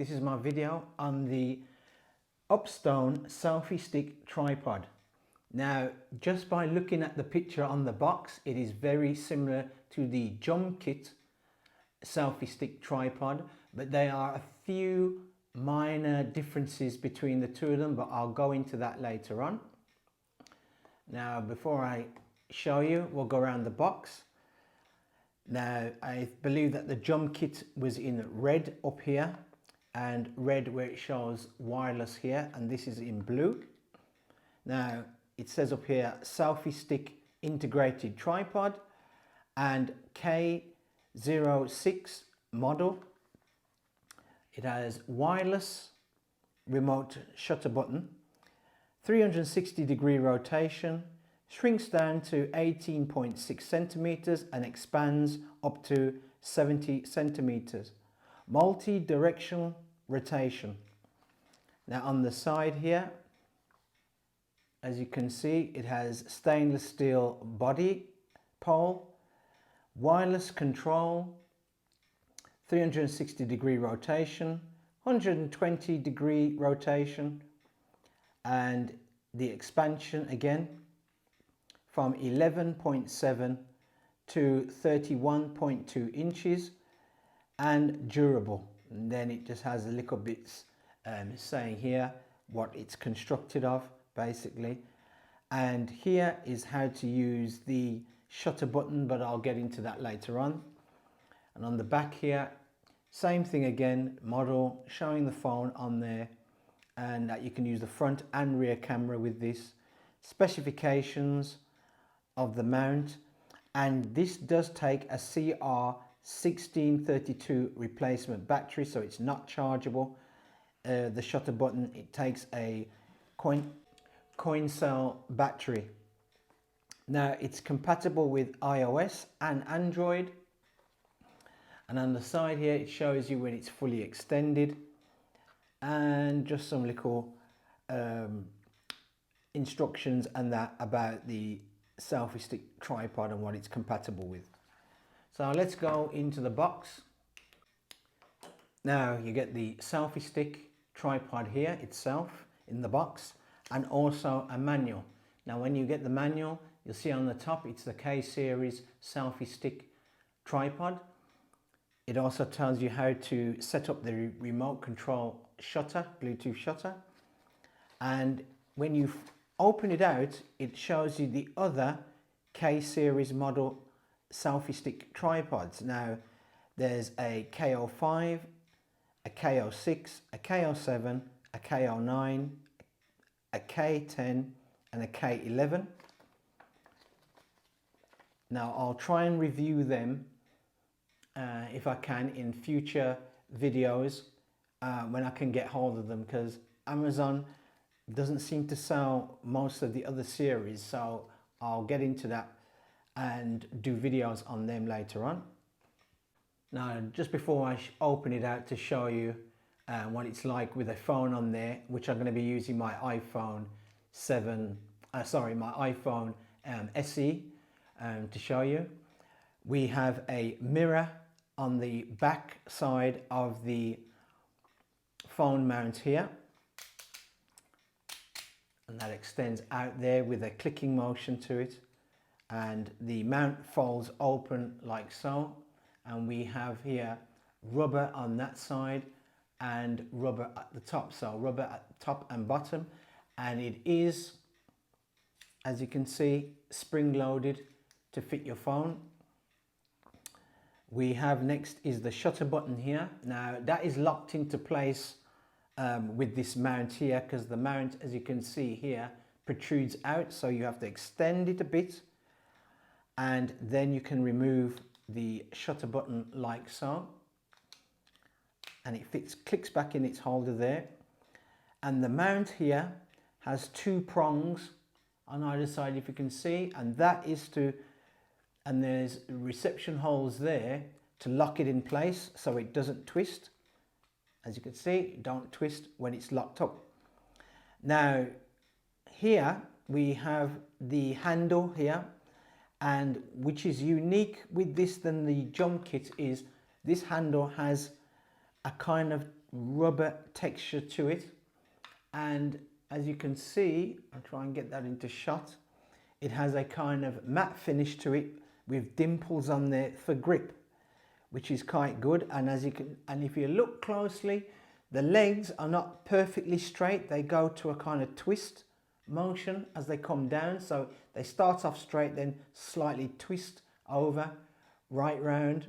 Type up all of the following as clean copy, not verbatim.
This is my video on the UPSTONE Selfie Stick Tripod. Now, just by looking at the picture on the box, it is very similar to the JUMKit Selfie Stick Tripod, but there are a few minor differences between the two of them, but I'll go into that later on. Now, before I show you, we'll go around the box. Now, I believe that the JUMKit was in red up here and red where it shows wireless here, and this is in blue. Now, it says up here selfie stick integrated tripod and K06 model. It has wireless remote shutter button, 360-degree rotation, shrinks down to 18.6 centimeters and expands up to 70 centimeters. Multi-directional rotation. Now on the side here, as you can see, it has stainless steel body pole, wireless control, 360-degree rotation, 120-degree rotation, and the expansion again from 11.7 to 31.2 inches and durable. And then it just has a little bits saying here what it's constructed of basically. And here is how to use the shutter button, but I'll get into that later on. And on the back here, same thing again, model showing the phone on there, and that you can use the front and rear camera with this. Specifications of the mount, and this does take a CR1632 replacement battery, so it's not chargeable. The shutter button, it takes a coin cell battery. Now it's compatible with iOS and Android, and on the side here it shows you when it's fully extended, and just some little instructions and that about the selfie stick tripod and what it's compatible with. So let's go into the box. Now you get the selfie stick tripod here itself in the box, and also a manual. Now when you get the manual, you'll see on the top it's the K series selfie stick tripod. It also tells you how to set up the remote control shutter, Bluetooth shutter, and when you open it out, it shows you the other K series model selfie stick tripods. Now there's a K05, a K06, a K07, a K09, a K10 and a K11. Now I'll try and review them if I can in future videos when I can get hold of them, because Amazon doesn't seem to sell most of the other series, so I'll get into that and do videos on them later on. Now just before I open it out to show you what it's like with a phone on there, which I'm going to be using my iPhone 7, my iPhone SE to show you. We have a mirror on the back side of the phone mount here, and that extends out there with a clicking motion to it, and the mount folds open like so, and we have here rubber on that side and rubber at the top, so rubber at the top and bottom, and it is, as you can see, spring loaded to fit your phone. We have next is the shutter button here. Now that is locked into place with this mount here, because the mount, as you can see here, protrudes out, so you have to extend it a bit, and then you can remove the shutter button like so, and it clicks back in its holder there. And the mount here has two prongs on either side, if you can see, and that is to, and there's reception holes there to lock it in place so it doesn't twist. As you can see, don't twist when it's locked up. Now here we have the handle here, and which is unique with this than the JUMKit is this handle has a kind of rubber texture to it, and as you can see, I'll try and get that into shot, it has a kind of matte finish to it with dimples on there for grip, which is quite good. And as you can, and if you look closely, the legs are not perfectly straight, they go to a kind of twist motion as they come down. So they start off straight, then slightly twist over, right round,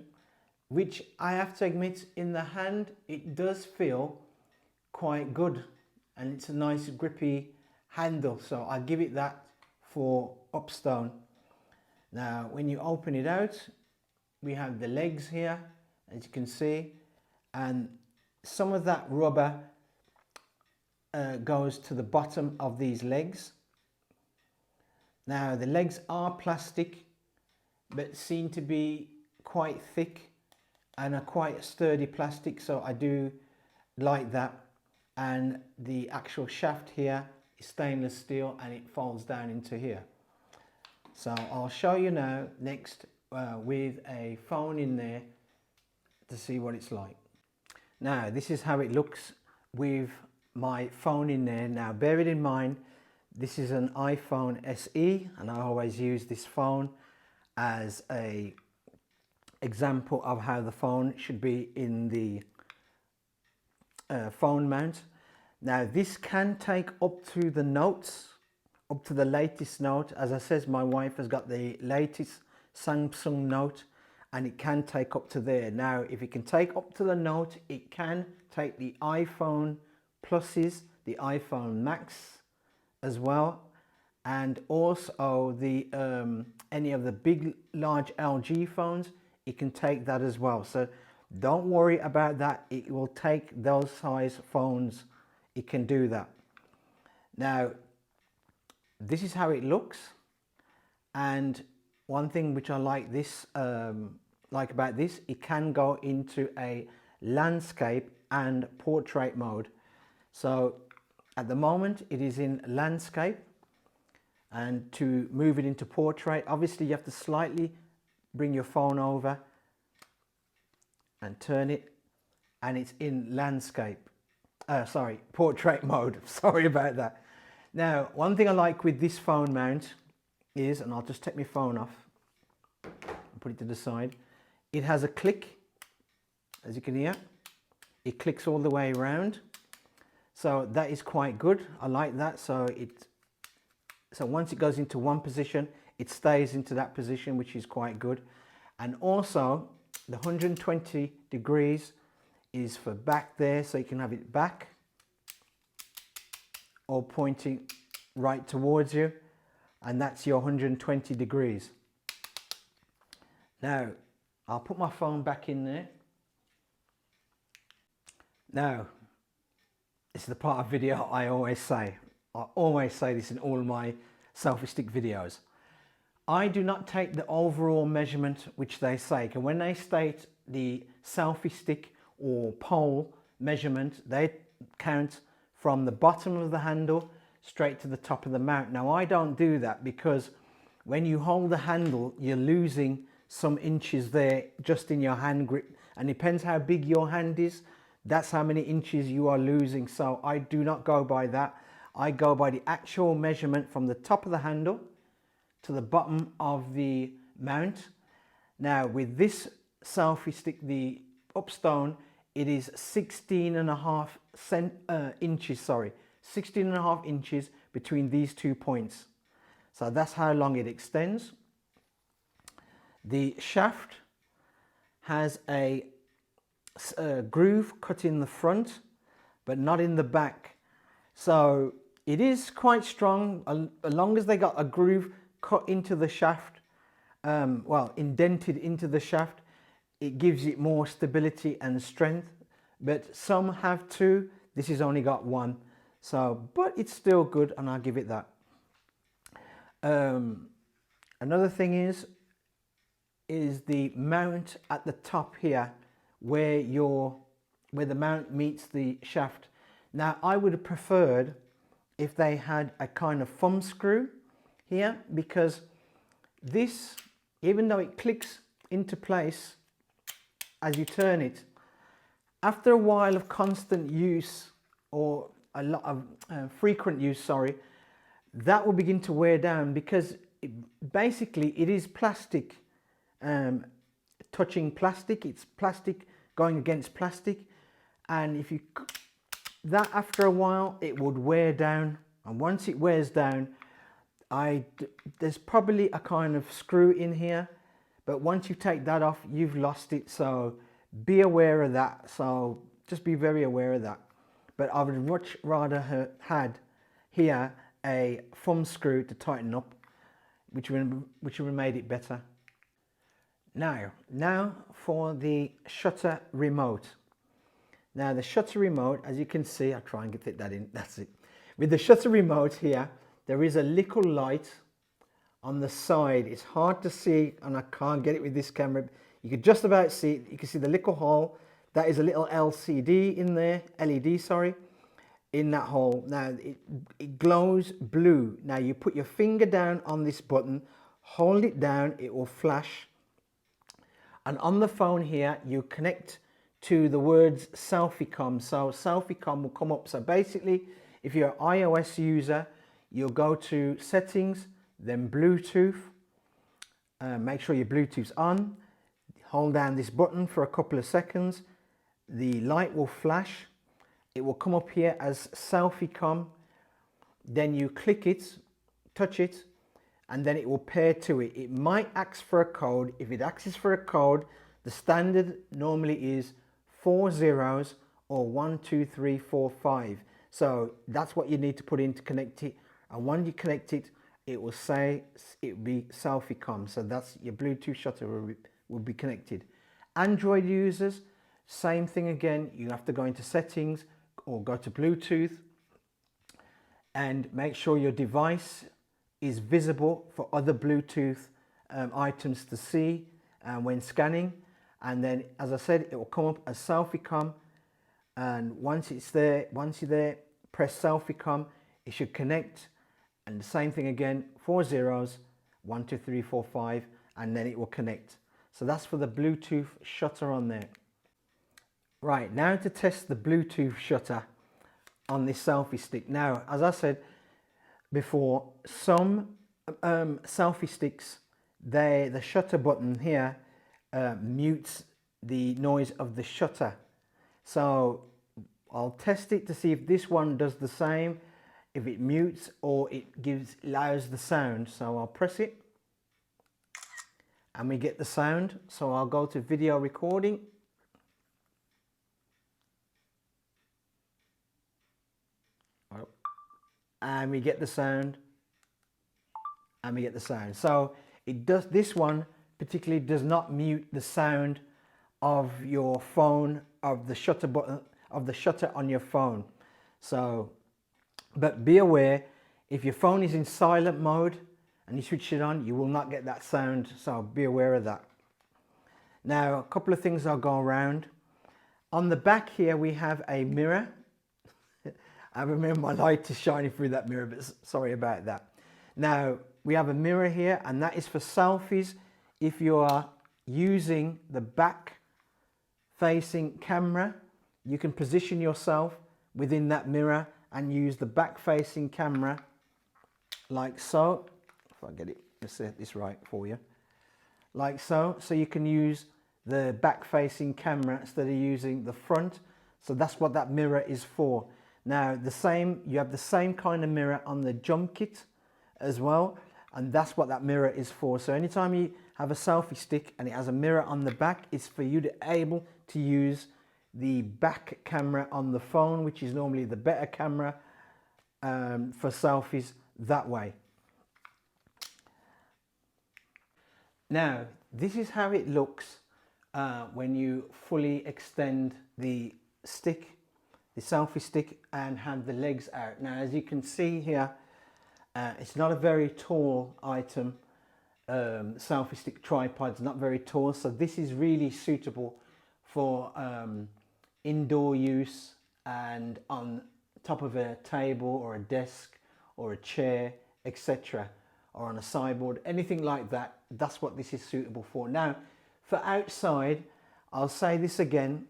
which I have to admit, in the hand it does feel quite good, and it's a nice grippy handle, so I give it that for UPSTONE. Now when you open it out, we have the legs here, as you can see, and some of that rubber goes to the bottom of these legs. Now the legs are plastic, but seem to be quite thick and are quite sturdy plastic, so I do like that. And the actual shaft here is stainless steel, and it folds down into here. So I'll show you now next with a phone in there to see what it's like. Now this is how it looks with my phone in there. Now bear it in mind, this is an iPhone SE, and I always use this phone as a example of how the phone should be in the phone mount. Now this can take up to the notes, up to the latest note. As I says, my wife has got the latest Samsung Note, and it can take up to there. Now if it can take up to the Note, it can take the iPhone Pluses, the iPhone Max as well, and also the any of the big large LG phones, it can take that as well. So don't worry about that, it will take those size phones, it can do that. Now this is how it looks, and one thing which I like this like about this, it can go into a landscape and portrait mode. So at the moment it is in landscape, and to move it into portrait, obviously you have to slightly bring your phone over and turn it, and it's in landscape, portrait mode. Sorry about that. Now one thing I like with this phone mount is, and I'll just take my phone off and put it to the side, it has a click, as you can hear, it clicks all the way around, so that is quite good. I like that. So once it goes into one position, it stays into that position, which is quite good. And also the 120 degrees is for back there, so you can have it back or pointing right towards you, and that's your 120 degrees. Now I'll put my phone back in there. Now this is the part of video I always say. I always say this in all my selfie stick videos. I do not take the overall measurement which they say. And when they state the selfie stick or pole measurement, they count from the bottom of the handle straight to the top of the mount. Now I don't do that, because when you hold the handle, you're losing some inches there just in your hand grip, and depends how big your hand is, that's how many inches you are losing. So I do not go by that. I go by the actual measurement from the top of the handle to the bottom of the mount. Now with this selfie stick, the UPSTONE, it is 16.5 inches, 16.5 inches between these 2 points. So that's how long it extends. The shaft has a groove cut in the front, but not in the back. So it is quite strong, as long as they got a groove cut into the shaft, well, indented into the shaft, it gives it more stability and strength. But some have two, this has only got one. So, but it's still good, and I'll give it that. Another thing is the mount at the top here, where the mount meets the shaft. Now I would have preferred if they had a kind of thumb screw here, because this, even though it clicks into place as you turn it, After a while of constant use, or a lot of frequent use, sorry, that will begin to wear down, because basically it is plastic touching plastic. It's plastic going against plastic, and if you that after a while it would wear down, and once it wears down, there's probably a kind of screw in here, but once you take that off, you've lost it. So be aware of that. So just be very aware of that. But I would much rather have had here a thumb screw to tighten up, which would have made it better. Now for the shutter remote. Now the shutter remote, as you can see, I'll try and fit that in, that's it. With the shutter remote here, there is a little light on the side. It's hard to see, and I can't get it with this camera. You can just about see it. You can see the little hole. That is a little LCD in there, LED, sorry, in that hole. Now it glows blue. Now you put your finger down on this button, hold it down, it will flash. And on the phone here, you connect to the words selfie-com. So selfie-com will come up. So basically, if you're an iOS user, you'll go to settings, then Bluetooth. Make sure your Bluetooth's on. Hold down this button for a couple of seconds. The light will flash. It will come up here as selfie-com. Then you click it, touch it, and then it will pair to it. It might ask for a code. If it asks for a code, the standard normally is 4 zeros or 1, 2, 3, 4, 5. So that's what you need to put in to connect it. And when you connect it, it will say it will be selfie-com. So that's your Bluetooth shutter will be connected. Android users, same thing again. You have to go into settings or go to Bluetooth and make sure your device is visible for other Bluetooth items to see when scanning. And then, as I said, it will come up as selfie-com. And once you're there, press selfie-com. It should connect. And the same thing again, 4 zeros, 1, 2, 3, 4, 5, and then it will connect. So that's for the Bluetooth shutter on there. Right, now to test the Bluetooth shutter on this selfie stick. Now, as I said before, some selfie sticks, the shutter button here mutes the noise of the shutter. So I'll test it to see if this one does the same, if it mutes or it allows the sound. So I'll press it and we get the sound. So I'll go to video recording. And we get the sound, and we get the sound. So it does, this one particularly does not mute the sound of your phone, of the shutter button, of the shutter on your phone. So, but be aware, if your phone is in silent mode and you switch it on, you will not get that sound. So be aware of that. Now, a couple of things I'll go around. On the back here, we have a mirror. I remember my light is shining through that mirror, but sorry about that. Now, we have a mirror here, and that is for selfies. If you are using the back-facing camera, you can position yourself within that mirror and use the back-facing camera like so. If I get it, let's set this right for you. Like so. So you can use the back-facing camera instead of using the front. So that's what that mirror is for. Now, you have the same kind of mirror on the jump kit as well, and that's what that mirror is for. So anytime you have a selfie stick and it has a mirror on the back, it's for you to able to use the back camera on the phone, which is normally the better camera for selfies that way. Now, this is how it looks when you fully extend the stick, the selfie stick, and have the legs out. Now, as you can see here, it's not a very tall item. Selfie stick tripod's not very tall, so this is really suitable for indoor use and on top of a table or a desk or a chair, etc., or on a sideboard, anything like that. That's what this is suitable for. Now, for outside, I'll say this again,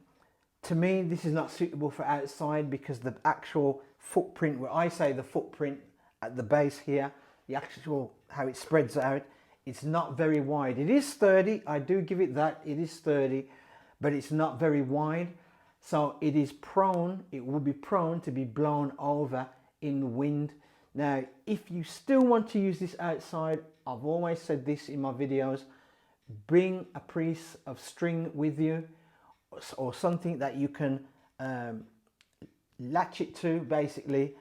To me, this is not suitable for outside because the actual footprint, where I say the footprint at the base here, the actual how it spreads out, it's not very wide. It is sturdy, I do give it that, it is sturdy, but it's not very wide. So it is prone, it will be prone to be blown over in wind. Now, if you still want to use this outside, I've always said this in my videos, bring a piece of string with you or something that you can latch it to, basically,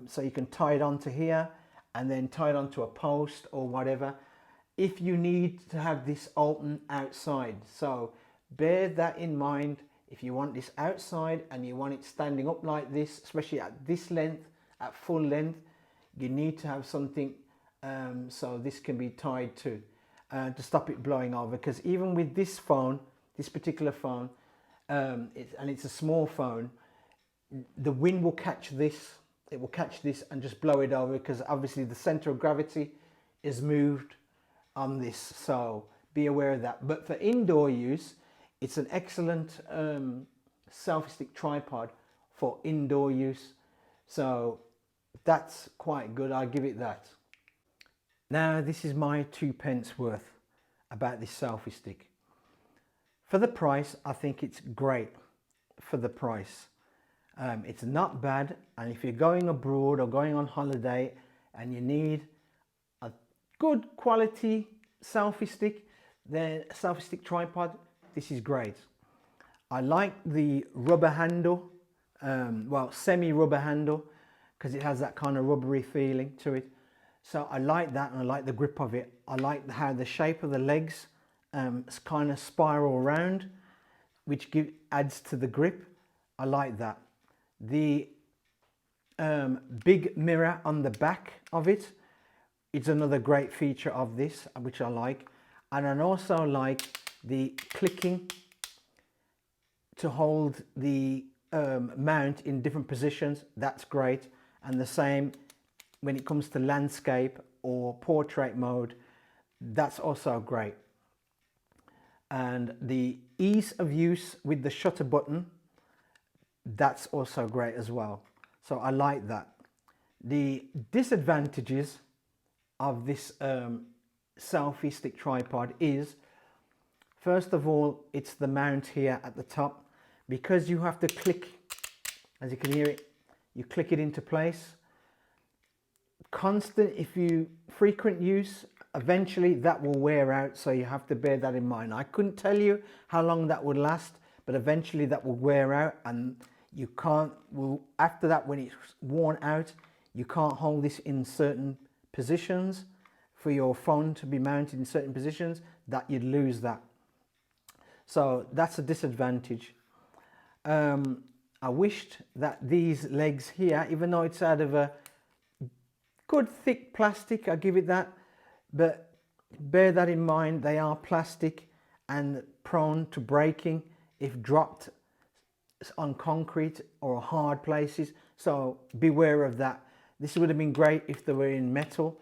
so you can tie it onto here and then tie it onto a post or whatever if you need to have this open outside. So bear that in mind. If you want this outside and you want it standing up like this, especially at this length, at full length, you need to have something so this can be tied to stop it blowing over. Because even with this phone, this particular phone, and it's a small phone, the wind will catch this, it will catch this and just blow it over, because obviously the center of gravity is moved on this, so be aware of that. But for indoor use, it's an excellent selfie stick tripod for indoor use, so that's quite good, I'll give it that. Now this is my 2p worth about this selfie stick. For the price, I think it's great for the price. It's not bad, and if you're going abroad or going on holiday and you need a good quality selfie stick, then selfie stick tripod, this is great. I like the rubber handle, well, semi-rubber handle, because it has that kind of rubbery feeling to it. So I like that, and I like the grip of it. I like how the shape of the legs kind of spiral around, which adds to the grip. I like that. The big mirror on the back of it, it's another great feature of this, which I like. And I also like the clicking to hold the mount in different positions. That's great. And the same when it comes to landscape or portrait mode, that's also great. And the ease of use with the shutter button, that's also great as well. So I like that. The disadvantages of this selfie stick tripod is, first of all, it's the mount here at the top, because you have to click, as you can hear it, you click it into place. Constant, if you frequent use, eventually that will wear out, so you have to bear that in mind. I couldn't tell you how long that would last, but eventually that will wear out, and you can't, well, after that, when it's worn out, you can't hold this in certain positions for your phone to be mounted in certain positions, that you'd lose that. So that's a disadvantage. I wished that these legs here, even though it's out of a good thick plastic, I give it that, but bear that in mind, they are plastic and prone to breaking if dropped on concrete or hard places, so beware of that. This would have been great if they were in metal,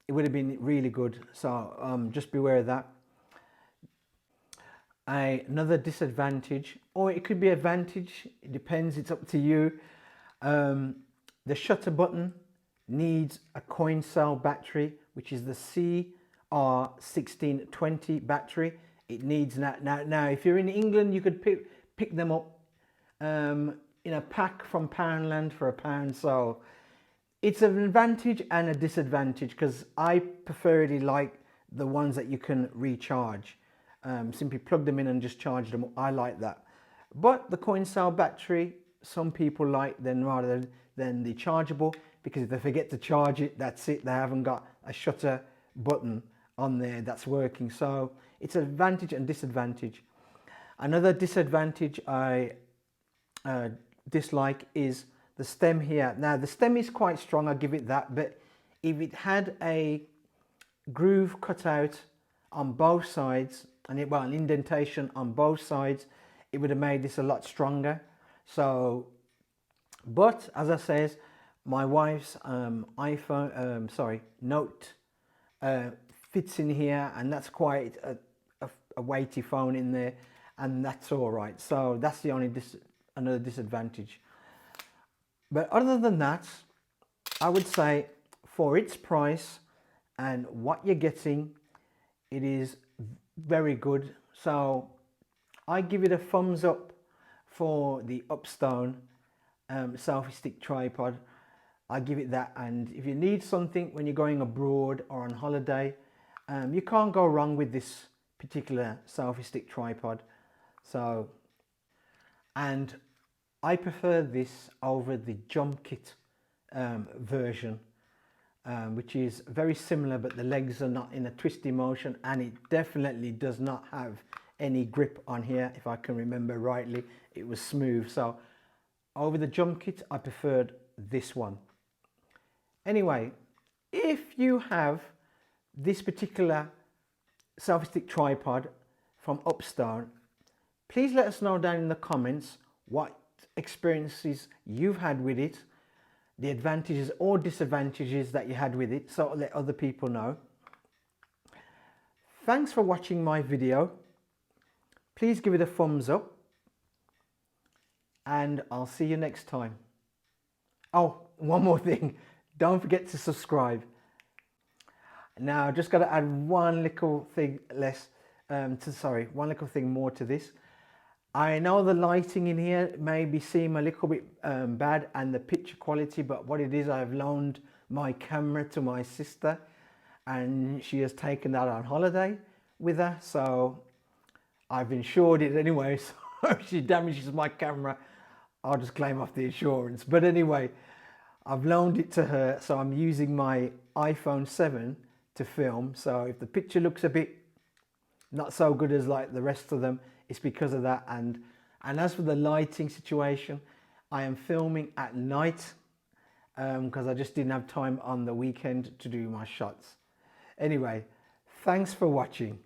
it would have been really good, so just beware of that. Another disadvantage, or it could be advantage, it depends, it's up to you. The shutter button needs a coin cell battery, which is the CR1620 battery. It needs that. Now if you're in England, you could pick them up in a pack from Poundland for £1. So it's an advantage and a disadvantage, because I preferably like the ones that you can recharge. Simply plug them in and just charge them. I like that. But the coin cell battery, some people like then rather than the chargeable, because if they forget to charge it, that's it. They haven't got a shutter button on there that's working. So it's an advantage and disadvantage. Another disadvantage I dislike is the stem here. Now the stem is quite strong, I'll give it that, but if it had a groove cut out on both sides, and an indentation on both sides, it would have made this a lot stronger. So, but as I says, my wife's Note fits in here, and that's quite a weighty phone in there, and that's all right. So that's the only another disadvantage. But other than that, I would say for its price and what you're getting, it is very good. So I give it a thumbs up for the UPSTONE selfie stick tripod. I give it that. And if you need something when you're going abroad or on holiday, you can't go wrong with this particular selfie stick tripod. So, and I prefer this over the jump kit version, which is very similar, but the legs are not in a twisty motion, and it definitely does not have any grip on here. If I can remember rightly, it was smooth. So over the jump kit, I preferred this one. Anyway, if you have this particular selfie stick tripod from UPSTONE, please let us know down in the comments what experiences you've had with it, the advantages or disadvantages that you had with it, so let other people know. Thanks for watching my video. Please give it a thumbs up, and I'll see you next time. Oh, one more thing, don't forget to subscribe. Now, just got to add one little thing one little thing more to this. I know the lighting in here maybe seem a little bit bad, and the picture quality, but what it is, I've loaned my camera to my sister, and she has taken that on holiday with her, so I've insured it anyway. So if she damages my camera, I'll just claim off the insurance. But anyway, I've loaned it to her, so I'm using my iPhone 7 to film. So if the picture looks a bit not so good as like the rest of them, it's because of that. And as for the lighting situation, I am filming at night because I just didn't have time on the weekend to do my shots. Anyway, thanks for watching.